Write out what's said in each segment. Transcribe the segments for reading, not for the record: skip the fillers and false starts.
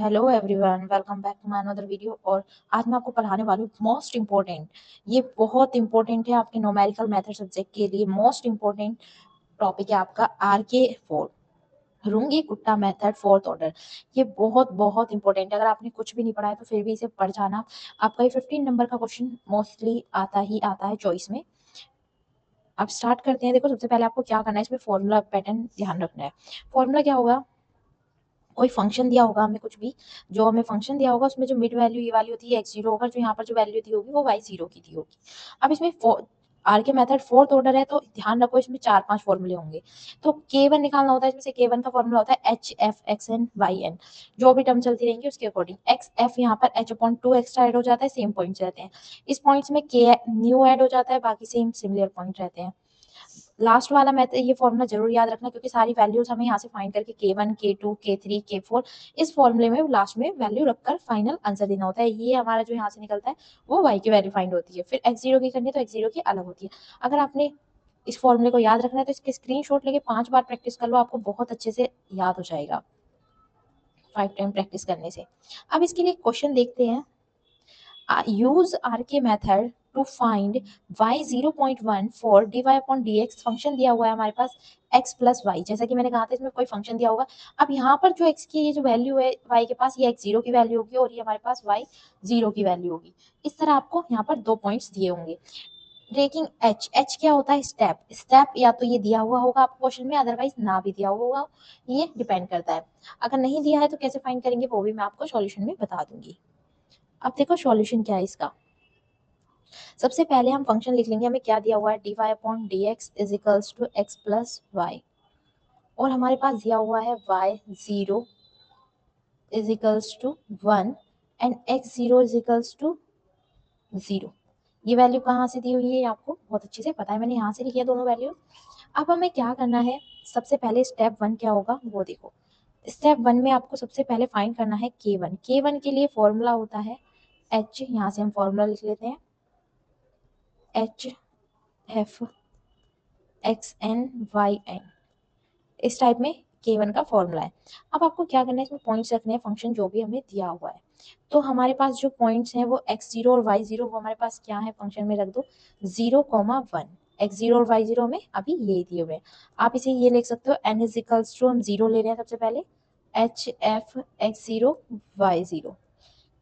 Hello everyone, welcome back to my another video. और आज मैं आपको पढ़ाने वाली हूँ मोस्ट इम्पोर्टेंट, ये बहुत इंपॉर्टेंट है आपके न्यूमेरिकल मेथड सब्जेक्ट के लिए। मोस्ट इम्पोर्टेंट टॉपिक है आपका RK4 रुंगी कुट्टा मेथड फोर्थ ऑर्डर। ये बहुत बहुत इंपॉर्टेंट है। अगर आपने कुछ भी नहीं पढ़ा है तो फिर भी इसे पढ़ जाना। आपका ये 15 नंबर का क्वेश्चन मोस्टली आता ही आता है चॉइस में। अब स्टार्ट करते हैं। देखो, सबसे पहले आपको क्या करना है, इसमें फॉर्मूला पैटर्न ध्यान रखना है। फॉर्मूला क्या होगा, कोई फंक्शन दिया होगा हमें, कुछ भी जो हमें फंक्शन दिया होगा उसमें जो मिड वैल्यू ये वाली होती है x0 होगा, जो यहाँ पर जो वैल्यू दी होगी वो y0 की दी होगी। अब इसमें आर के मेथड फोर्थ ऑर्डर है, तो ध्यान रखो इसमें 4-5 फॉर्मूले होंगे। तो k1 निकालना होता है, इसमें से k1 का फॉर्मूला होता है HF XN YN, जो भी टर्म चलती रहेंगी उसके अकॉर्डिंग। XF यहाँ पर h/2 एक्स्ट्रा ऐड हो जाता है, सेम पॉइंट्स रहते हैं। इस पॉइंट्स में k न्यू ऐड हो जाता है, बाकी सेम सिमिलर पॉइंट रहते हैं। लास्ट वाला मैं ये फॉर्मूला जरूर याद रखना, क्योंकि सारी वैल्यूज हमें यहाँ से फाइंड करके K1 K2 K3 K4 इस फॉर्मूले में लास्ट में वैल्यू रखकर फाइनल आंसर देना होता है। ये हमारा जो यहाँ से निकलता है वो y की वैल्यू फाइंड होती है। फिर x0 की करनी है तो x0 की अलग होती है। अगर आपने इस फॉर्मूले को याद रखना है तो इसके स्क्रीनशॉट लेके 5 बार प्रैक्टिस कर लो, आपको बहुत अच्छे से याद हो जाएगा 5 टाइम प्रैक्टिस करने से। अब इसके लिए क्वेश्चन देखते हैं। use RK method to find y 0.1 for dy upon dx। Function दिया हुआ है हमारे पास x प्लस वाई, जैसा कि मैंने कहा था इसमें कोई फंक्शन दिया होगा। अब यहाँ पर जो x की ये जो वैल्यू है y के पास, ये x0 की वैल्यू होगी और ये हमारे पास y0 की वैल्यू होगी। इस तरह आपको यहाँ पर 2 पॉइंट्स दिए होंगे। टेकिंग h क्या होता है, स्टेप या तो ये दिया हुआ होगा आपको क्वेश्चन में, अदरवाइज ना भी दिया हुआ होगा, ये डिपेंड करता है। अगर नहीं दिया है तो कैसे फाइंड करेंगे वो भी मैं आपको सॉल्यूशन में बता दूंगी। अब देखो सॉल्यूशन क्या है इसका। सबसे पहले हम फंक्शन लिख लेंगे। हमें क्या दिया हुआ है, dy upon dx is equals to x plus y, और हमारे पास दिया हुआ है y0 is equals to 1 and x0 is equals to 0। ये वैल्यू कहाँ से दी हुई है आपको बहुत अच्छे से पता है, मैंने यहाँ से लिखी है दोनों वैल्यू। अब हमें क्या करना है, सबसे पहले स्टेप 1 क्या होगा वो देखो। स्टेप 1 में आपको सबसे पहले फाइंड करना है k1। k1 के लिए फॉर्मूला होता है h, यहाँ से हम फॉर्मूला लिख लेते हैं HF XN YN, इस टाइप में K1 का फॉर्मूला है। अब आपको क्या करना है, इसमें पॉइंट्स रखने हैं फंक्शन जो भी हमें दिया हुआ है। तो हमारे पास जो पॉइंट्स हैं वो x0 और y0, वो हमारे पास क्या है फंक्शन में रख दो 0,1। x0 और y0 में अभी ये दिए हुए हैं। आप इसे ये लिख सकते हो n इज इक्वल्स टू, हम 0 ले रहे हैं सबसे पहले, HF X0 Y0।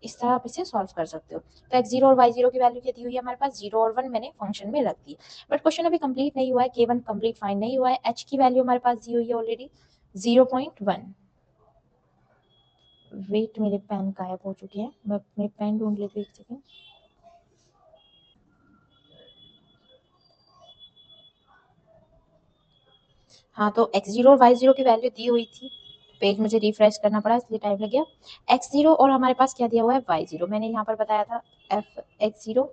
इस तरह आप इसे सॉल्व कर सकते हो। तो x0 और y0 की वैल्यू क्या दी हुई है हमारे पास, 0 और 1 मैंने फंक्शन में रख दी। बट क्वेश्चन अभी कंप्लीट नहीं हुआ है, k1 कंप्लीट फाइंड नहीं हुआ है। h की वैल्यू हमारे पास दी हुई है ऑलरेडी 0.1। वेट, मेरे पेन गायब हो चुके हैं, मैं अपने पेन ढूंढ लेती हूँ एक सेकेंड। हाँ, तो x0 और y0 की वैल्यू दी हुई थी, पेज मुझे रिफ्रेश करना पड़ा इसलिए टाइम लग गया। x0 और हमारे पास क्या दिया हुआ है y0, मैंने यहाँ पर बताया था f x0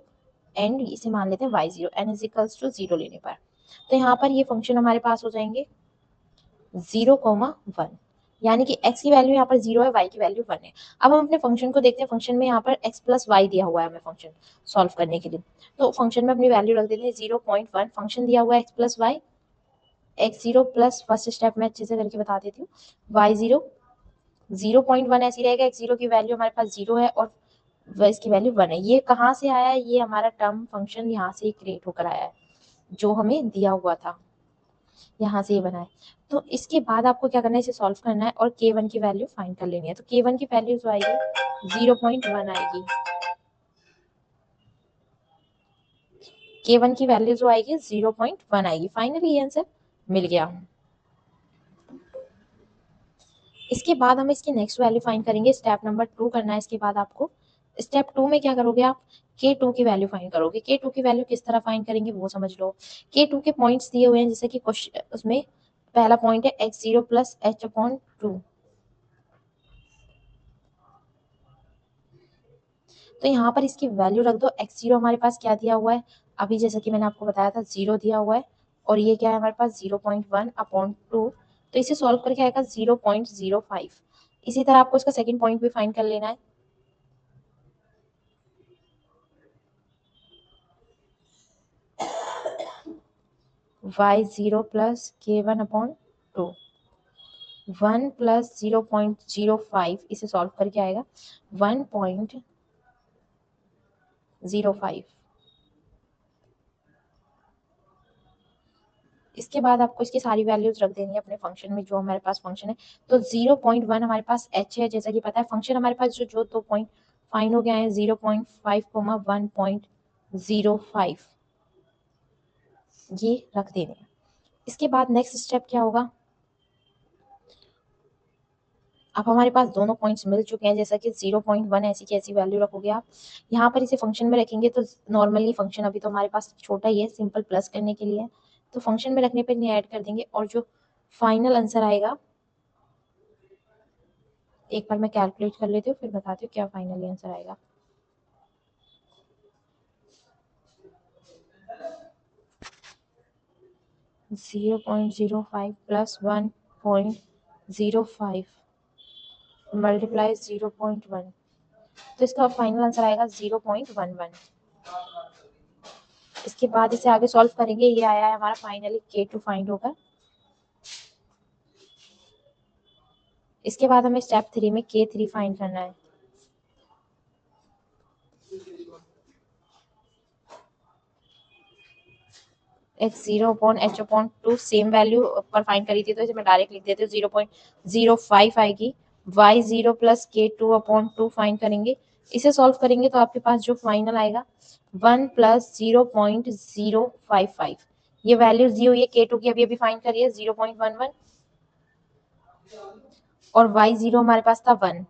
एंड इसे मान लेते हैं y0, n is equals to 0 लेने पर। तो यहाँ पर ये फंक्शन हमारे पास हो जाएंगे 0,1, यानी कि x की वैल्यू यहाँ पर 0 है, y की वैल्यू 1 है। अब हम अपने फंक्शन को देखते हैं। फंक्शन में यहाँ पर x प्लस वाई दिया हुआ है हमें फंक्शन सॉल्व करने के लिए। तो फंक्शन में अपनी वैल्यू रख देते हैं 0.1। फंक्शन दिया हुआ है x plus y, x0 plus first step में अच्छे से करके बता देती हूँ, y0 0.1 ऐसी रहेगा। x0 की वैल्यू हमारे पास 0 है और इसकी वैल्यू 1 है। ये कहाँ से आया है, ये हमारा टर्म फंक्शन यहाँ से क्रिएट होकर आया है, जो हमें दिया हुआ था यहाँ से ये बना है। तो इसके बाद आपको क्या करना है, इसे सॉल्व करना है और k1 की वैल्यू फाइंड कर लेनी है। तो k1 की वैल्यू जो आएगी 0.1 आएगी। k1 की वैल्यू जो आएगी 0.1 आएगी। फाइनली ये आंसर मिल गया। इसके बाद हम इसकी नेक्स्ट वैल्यू फाइंड करेंगे। स्टेप नंबर 2 करना है इसके बाद आपको। स्टेप 2 में क्या करोगे आप, k2 की वैल्यू फाइंड करोगे। k2 की वैल्यू किस तरह फाइंड करेंगे वो समझ लो। k2 के पॉइंट्स दिए हुए हैं, जैसे कि उसमें पहला पॉइंट है x0 प्लस h/2। तो यहाँ पर इसकी वैल्यू रख दो। x0 हमारे पास क्या दिया हुआ है, अभी जैसा कि मैंने आपको बताया था 0 दिया हुआ है, और ये क्या है हमारे पास 0.1/2। तो इसे सॉल्व करके आएगा 0.05। इसी तरह आपको इसका सेकंड पॉइंट भी फाइंड कर लेना है। y0 plus k1/2। 1 प्लस 0.05, इसे सॉल्व करके आएगा 1.05। इसके बाद आपको इसकी सारी वैल्यूज रख देनी है अपने फंक्शन में, जो हमारे पास फंक्शन है। तो 0.1 हमारे पास h है, जैसा कि पता है फंक्शन हमारे पास जो जो 2 पॉइंट फाइन हो गया है 0.5, 1.05 ये रख देने हैं। इसके बाद नेक्स्ट स्टेप क्या होगा, अब हमारे पास दोनों पॉइंट्स मिल चुके हैं, जैसा कि 0.1 ऐसी की ऐसी वैल्यू रखोगे आप यहाँ पर, इसे फंक्शन में रखेंगे तो नॉर्मली फंक्शन अभी तो हमारे पास छोटा ही है, सिंपल प्लस करने के लिए, तो फंक्शन में रखने पर नहीं ऐड कर देंगे, और जो फाइनल आंसर आएगा, एक बार मैं कैलकुलेट कर लेती हूँ फिर बताती हूँ क्या फाइनली आंसर आएगा। Zero point zero five plus 1.05 multiply 0.1, तो इसका फाइनल आंसर आएगा 0.11। इसके बाद इसे आगे सॉल्व करेंगे, ये आया है हमारा फाइनली K2 फाइंड होगा। इसके बाद हमें स्टेप 3 में K3 फाइंड करना है। x0/h/2 सेम वैल्यू पर फाइंड करी थी, तो इसे मैं डायरेक्ट लिख देती हूँ 0.05 आएगी। y0 प्लस K2/2 फाइंड करेंगे, इसे सॉल्व करेंगे तो आपके पास जो फाइनल आएगा 1 प्लस 0.055, ये वैल्यू दी हुई है K2 की, अभी अभी फाइंड करिए 0.11, और y0 हमारे पास था 1,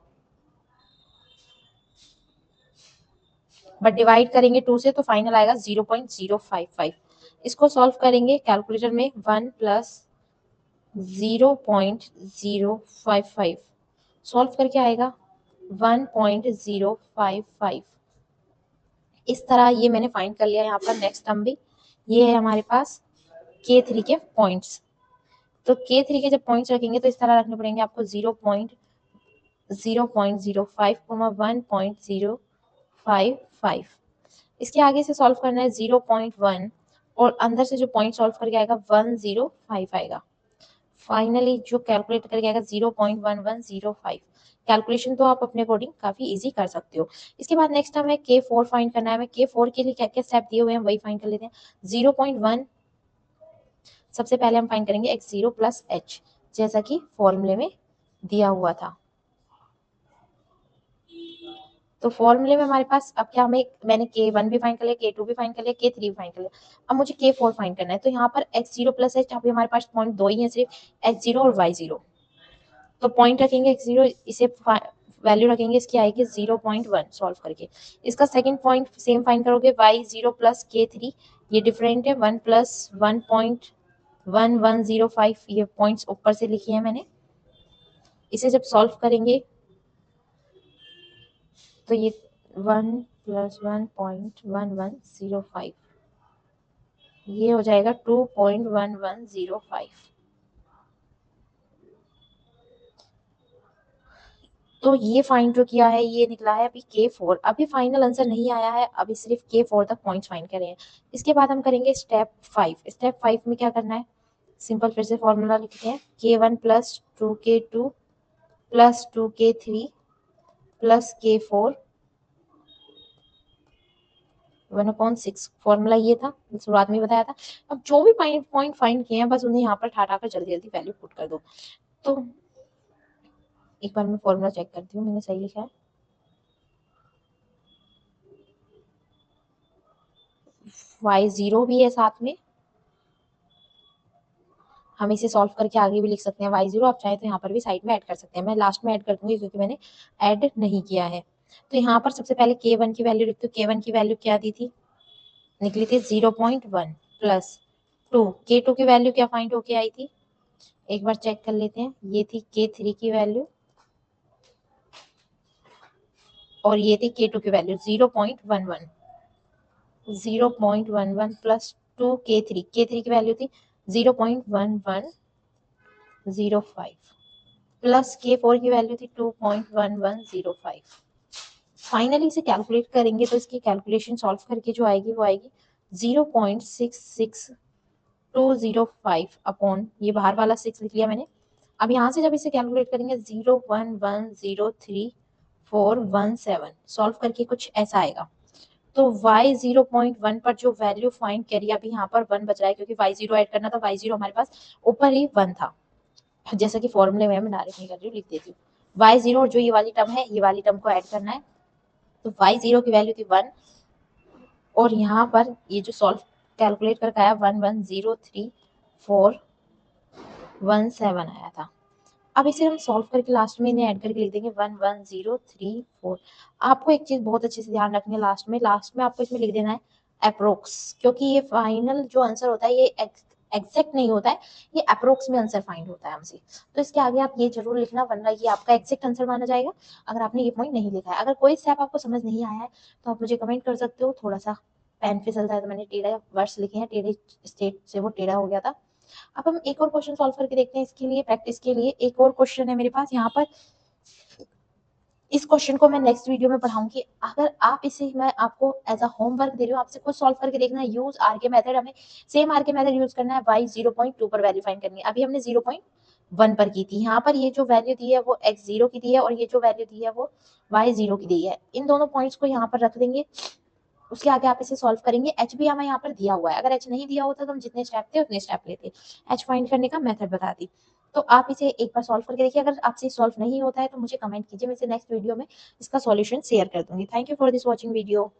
बट डिवाइड करेंगे 2 से तो फाइनल आएगा 0.055। इसको सॉल्व करेंगे कैलकुलेटर में, 1 प्लस 0.055 सॉल्व करके आएगा 1.055। इस तरह ये मैंने फाइंड कर लिया। यहाँ पर नेक्स्ट टर्म भी ये है हमारे पास K3 के पॉइंट्स, तो K3 के जब पॉइंट्स रखेंगे तो इस तरह रखने पड़ेंगे आपको 0.05, 1.055। इसके आगे से सॉल्व करना है 0.1, और अंदर से जो पॉइंट सॉल्व करके आएगा 105 आएगा। फाइनली जो कैलकुलेट करके आएगा 0.1105। कैलकुलेशन तो आप अपने अकॉर्डिंग काफी इजी कर सकते हो। इसके बाद नेक्स्ट हमें K4 फाइंड करना है। हमें K4 के लिए क्या क्या स्टेप दिए हुए हैं वही फाइंड कर लेते हैं। 0.1 सबसे पहले हम फाइंड करेंगे x0 प्लस h, जैसा कि फॉर्मूले में दिया हुआ था। तो फॉर्मूले में हमारे पास अब क्या, मैंने K1 भी फाइंड कर लिया, K2 भी फाइंड कर लिया, K3 भी फाइंड कर लिया, अब मुझे K4 फाइंड करना है। तो यहाँ पर x0 प्लस h, अभी हमारे पास पॉइंट दो ही है सिर्फ, x0 और y0, तो पॉइंट रखेंगे x0, इसे वैल्यू रखेंगे, इसकी आएगी 0.1 सॉल्व करके। इसका सेकंड पॉइंट सेम फाइंड करोगे, y0 प्लस K3, ये डिफरेंट है, 1 प्लस 1.1105, ये पॉइंट्स ऊपर से लिखे हैं मैंने। इसे जब सॉल्व करेंगे तो ये 1 प्लस 1.1105, ये हो जाएगा 2.1105। तो ये फाइंड जो किया है ये निकला है अभी K4। अभी फाइनल आंसर नहीं आया है, अभी सिर्फ K4 तक पॉइंट्स फाइंड करे हैं। इसके बाद हम करेंगे स्टेप 5। स्टेप 5 में क्या करना है, सिंपल फिर से फॉर्मूला लिखते हैं, K1 plus 2K2 plus 2K3 plus K4 1/6। Formula ये था, शुरुआत में बताया था। अब जो भी पॉइंट फाइंड किए हैं बस उन्हें यहाँ पर ठाटा कर जल्दी जल्दी वैल्यू पुट कर दो। तो एक बार मैं फॉर्मूला चेक करती हूँ मैंने सही लिखा है। y0 भी है साथ में, हम इसे सॉल्व करके आगे भी लिख सकते हैं y0, आप चाहे तो यहाँ पर भी साइड में ऐड कर सकते हैं, मैं लास्ट में ऐड कर दूंगी क्योंकि मैंने ऐड नहीं किया है। तो यहाँ पर सबसे पहले K1 की वैल्यू लिखती हूँ। K1 की वैल्यू क्या दी थी, निकली थी 0.1 प्लस 2। K2 की वैल्यू क्या फाइंड होके आई थी, एक बार चेक कर लेते हैं, ये थी K3 की वैल्यू, और ये थी K2 की वैल्यू 0.11। 0.11 प्लस 2 K3 की वैल्यू थी 0.1105 प्लस K4 की वैल्यू थी 2.1105। फाइनली इसे कैलकुलेट करेंगे तो इसकी कैलकुलेशन सॉल्व करके जो आएगी वो आएगी 0.66205 अपॉन, ये बाहर वाला 6 लिख लिया मैंने, अब यहाँ से जब इसे कैलकुलेट करेंगे 0.1103417 सॉल्व करके कुछ ऐसा आएगा। तो y 0.1 पर जो वैल्यू फाइंड करी, अभी यहाँ पर 1 बच रहा है क्योंकि y0 ऐड करना था, y0 हमारे पास ऊपर ही 1 था, जैसा कि फॉर्मूले में मैं डायरेक्ट नहीं कर रही हूँ, लिख देती हूँ। y0 और जो ये वाली टर्म है, ये वाली टर्म को ऐड करना है। तो y0 की वैल्यू थी 1 और यहाँ पर ये जो सॉल्व कैलकुलेट करके आया 1103.417 आया था। अब इसे हम सॉल्व करके लास्ट में इन्हें ऐड करके लिख देंगे 11034। आपको एक चीज बहुत अच्छे से ध्यान रखनी है, लास्ट में आपको इसमें लिख देना है अप्रोक्स, क्योंकि ये फाइनल जो आंसर होता है ये एग्जैक्ट नहीं होता है, ये अप्रोक्स में आंसर फाइंड होता है हमसे। तो इसके आगे आप ये जरूर लिखना, वरना ये आपका एग्जैक्ट आंसर माना जाएगा अगर आपने ये पॉइंट नहीं लिखा है। अगर कोई स्टेप आपको समझ नहीं आया है तो आप मुझे कमेंट कर सकते हो। थोड़ा सा पेन फिसलता है तो मैंने टेढ़े वर्ड्स लिखे हैं, टेढ़े स्टेट से वो टेढ़ा हो गया था। अब हम एक और क्वेश्चन सॉल्व करके देखते हैं। इसके लिए प्रैक्टिस के लिए एक और क्वेश्चन है मेरे पास यहाँ पर। इस क्वेश्चन को मैं नेक्स्ट वीडियो में पढ़ाऊंगी। अगर आप इसे, मैं आपको एज अ होमवर्क दे रही हूँ, आपसे खुद सॉल्व करके देखना है। यूज आर के मेथड, हमें सेम आर के मेथड यूज करना है। y 0.2 पर वैल्यू फाइंड करनी है। अभी हमने 0.1 पर की थी। यहाँ पर ये जो वैल्यू दी है वो x0 की दी है और ये जो वैल्यू दी है वो y0 की दी है। इन दोनों पॉइंट्स को यहाँ पर रख देंगे। उसके आगे आप इसे सॉल्व करेंगे। एच भी हमें यहाँ पर दिया हुआ है, अगर एच नहीं दिया होता तो हम जितने स्टेप थे उतने स्टेप लेते। एच फाइंड करने का मेथड बता दी। तो आप इसे एक बार सॉल्व करके देखिए। अगर आपसे सॉल्व नहीं होता है तो मुझे कमेंट कीजिए, मैं इसे नेक्स्ट वीडियो में इसका सॉल्यूशन शेयर कर दूंगी। Thank you for this watching video.